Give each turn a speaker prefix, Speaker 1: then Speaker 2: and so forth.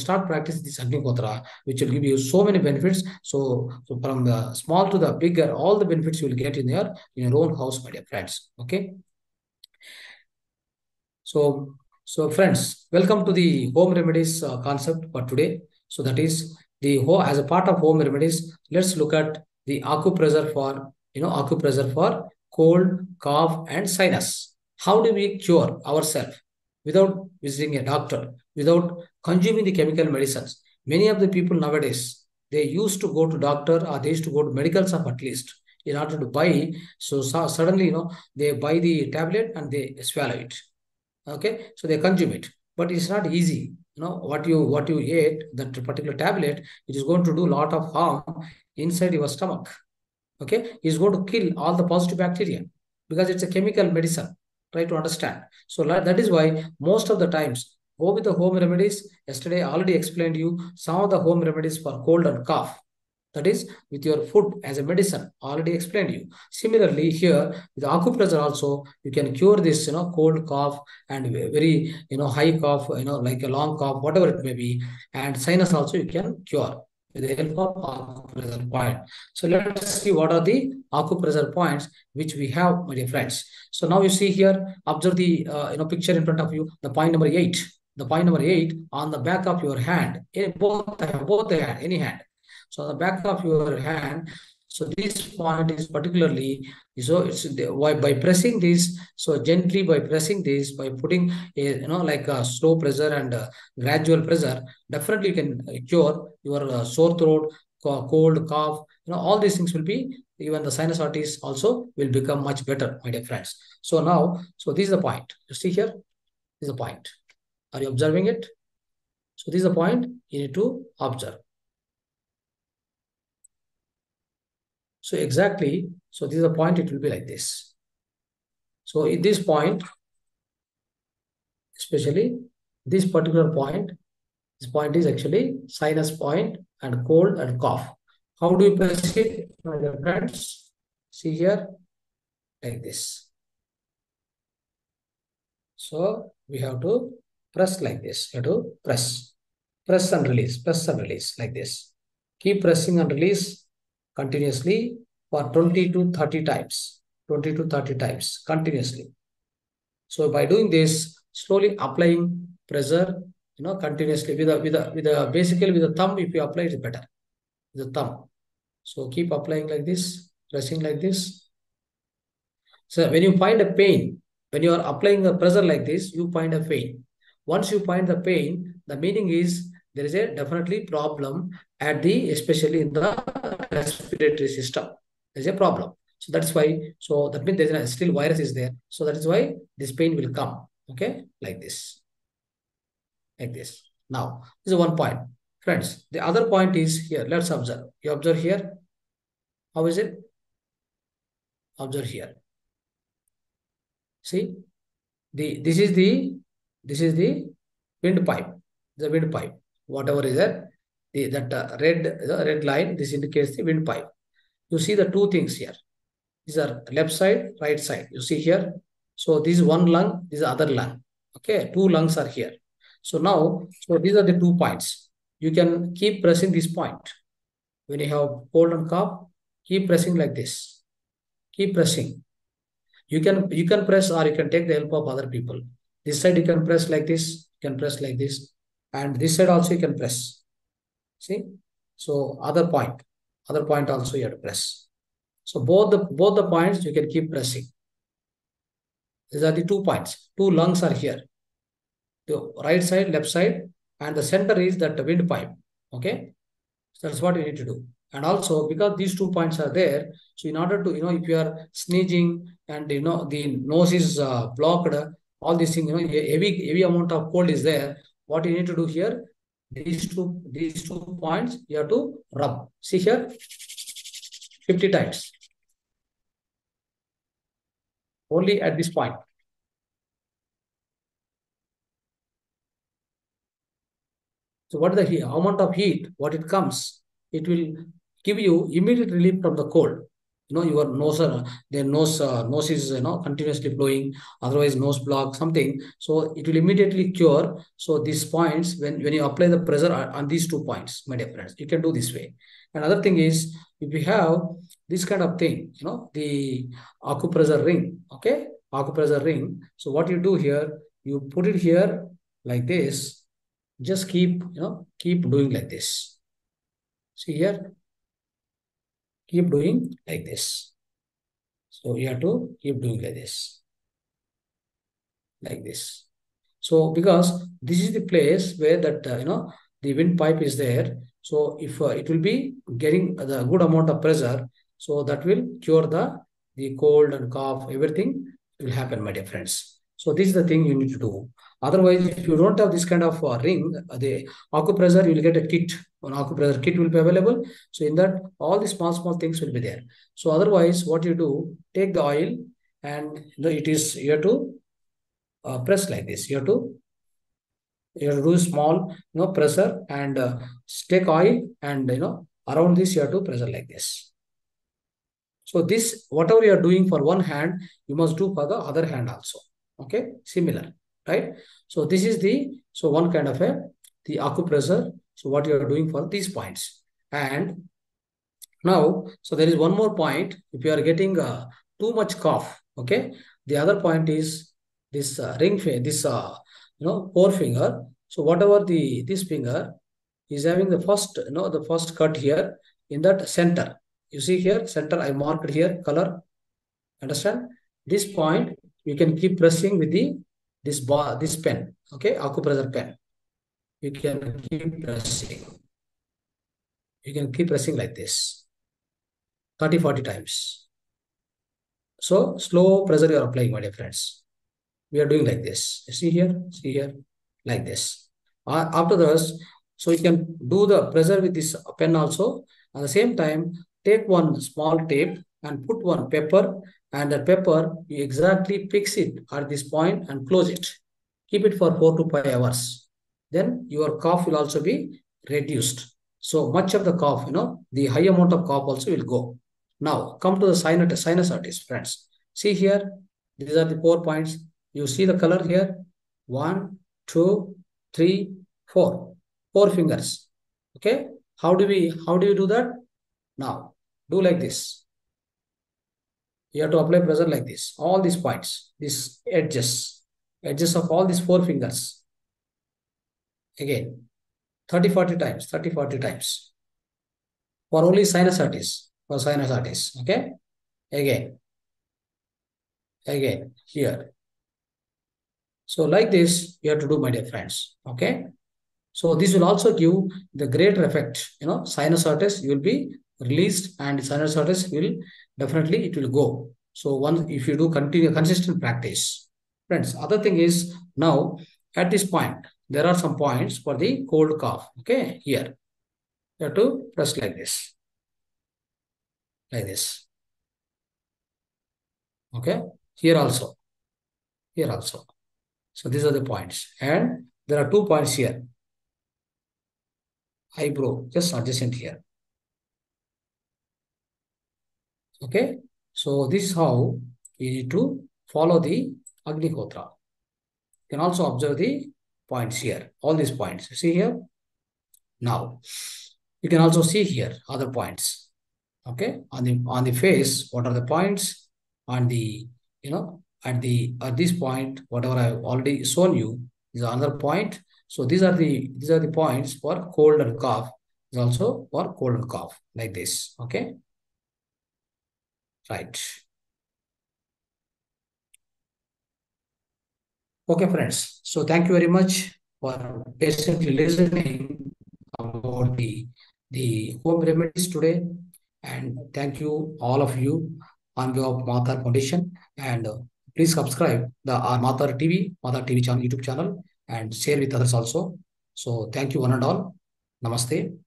Speaker 1: start practicing this Agnihotra, which will give you so many benefits. So from the small to the bigger, all the benefits you will get in your own house, my dear friends. Okay. So friends, welcome to the home remedies concept for today. So that is as a part of home remedies. Let's look at the acupressure for cold, cough, and sinus. How do we cure ourselves without visiting a doctor, without consuming the chemical medicines? Many of the people nowadays, they used to go to doctor, or they used to go to medical shop at least in order to buy. So suddenly, they buy the tablet and they swallow it. Okay, so they consume it, but it's not easy. What you ate, that particular tablet, it is going to do a lot of harm inside your stomach. Okay, it's going to kill all the positive bacteria because it's a chemical medicine. Try to understand. So that is why most of the times go with the home remedies. Yesterday I already explained you some of the home remedies for cold and cough. That is with your food as a medicine. Already explained you. Similarly, here with acupressure also, you can cure this, cold cough and very, high cough, like a long cough, whatever it may be. And sinus also you can cure with the help of acupressure point. So let's see what are the acupressure points which we have, my dear friends. So now you see here, observe the picture in front of you, the point number 8. The point number 8 on the back of your hand, both the hand, any hand. So on the back of your hand, so this point is particularly, so it's by pressing this, so gently by pressing this, by putting like a slow pressure and gradual pressure, definitely you can cure your sore throat, cold, cough, all these things will be, even the sinusitis also will become much better, my dear friends. So now, so this is the point. You see here, this is the point. Are you observing it? So this is the point you need to observe. So exactly, so this is a point, it will be like this. So in this point, especially this particular point, this point is actually sinus point and cold and cough. How do you press it, my dear friends? See here, like this. So we have to press like this. You have to press and release like this. Keep pressing and release continuously for 20 to 30 times. 20 to 30 times continuously. So by doing this, slowly applying pressure, continuously basically with the thumb, if you apply it better, with the thumb. So keep applying like this, pressing like this. So when you find a pain, when you are applying the pressure like this, you find a pain. Once you find the pain, the meaning is there is a definitely problem especially in the respiratory system. There's a problem. So that's why, so that means there's still virus is there. So that is why this pain will come. Okay, like this. Like this. Now, this is one point. Friends, the other point is here. Let's observe. You observe here. How is it? Observe here. See, this is the windpipe. The windpipe. Whatever is that, red line, this indicates the windpipe. You see the two things here. These are left side, right side. You see here. So this is one lung, this is the other lung. Okay, two lungs are here. So now, so these are the 2 points. You can keep pressing this point. When you have cold and cough, keep pressing like this. Keep pressing. You can press, or you can take the help of other people. This side you can press like this, you can press like this, and this side also you can press. See? So other point also you have to press. So both the points you can keep pressing. These are the 2 points. 2 lungs are here. The right side, left side, and the center is that windpipe. Okay? So that's what you need to do. And also, because these 2 points are there, so in order to, if you are sneezing and, the nose is blocked, all these things, heavy amount of cold is there, what you need to do here, these two points, you have to rub. See here, 50 times. Only at this point. So what is the amount of heat, what it comes, it will give you immediate relief from the cold. your nose, nose is continuously blowing, otherwise nose block something, so it will immediately cure. So these points, when you apply the pressure on these 2 points, my dear friends, you can do this way. Another thing is, if you have this kind of thing, the acupressure ring, okay, acupressure ring. So what you do here, you put it here like this, just keep doing like this. See here, keep doing like this. So you have to keep doing like this. So because this is the place where that the windpipe is there. So if it will be getting the good amount of pressure, so that will cure the cold and cough, everything will happen, my dear friends. So this is the thing you need to do. Otherwise, if you don't have this kind of ring, the acupressure, you will get a kit. An acupressure kit will be available. So in that, all the small things will be there. So otherwise, what you do, take the oil, and it is you have to press like this. You have to do small pressure, and take oil, and around this you have to pressure like this. So this, whatever you are doing for one hand, you must do for the other hand also. Okay, similar, right? So this is the one kind of the acupressure. So what you are doing for these points. And now, so there is one more point. If you are getting too much cough, okay, the other point is this ring finger, this forefinger. So whatever this finger is having the first cut here in that center. You see here, center I marked here, color. Understand? This point you can keep pressing with this pen, okay, acupressure pen. You can keep pressing. You can keep pressing like this 30, 40 times. So slow pressure you are applying, my dear friends. We are doing like this. See here, like this. After this, so you can do the pressure with this pen also. At the same time, take one small tape and put one pepper, and the pepper, you exactly fix it at this point and close it. Keep it for 4 to 5 hours. Then your cough will also be reduced. So much of the cough, the high amount of cough also will go. Now come to the sinusitis, friends. See here, these are the 4 points. You see the color here. 1, 2, 3, 4. 4 fingers. Okay. How do you do that? Now do like this. You have to apply pressure like this. All these points, these edges of all these 4 fingers. Again, 30, 40 times, 30, 40 times. For only sinusitis. For sinusitis. Okay. Again, here. So like this, you have to do, my dear friends. Okay. So this will also give the greater effect. Sinusitis will be released, and sinusitis will definitely it will go. So if you do consistent practice, friends. Other thing is, now at this point there are some points for the cold cough. Okay, here you have to press like this, like this. Okay, here also. So these are the points, and there are 2 points here. Eyebrow just adjacent here. Okay, so this is how you need to follow the Agnihotra. You can also observe the points here, all these points. You see here? Now, you can also see here other points. Okay, on the face, what are the points? On the, at this point, whatever I've already shown you is another point. So these are the points for cold and cough. Is also for cold and cough, like this. Okay. Right. Okay, friends. So thank you very much for patiently listening about the home remedies today. And thank you, all of you, on behalf of Mahavatar Foundation. And please subscribe our Mahavatar TV channel, YouTube channel, and share with others also. So thank you, one and all. Namaste.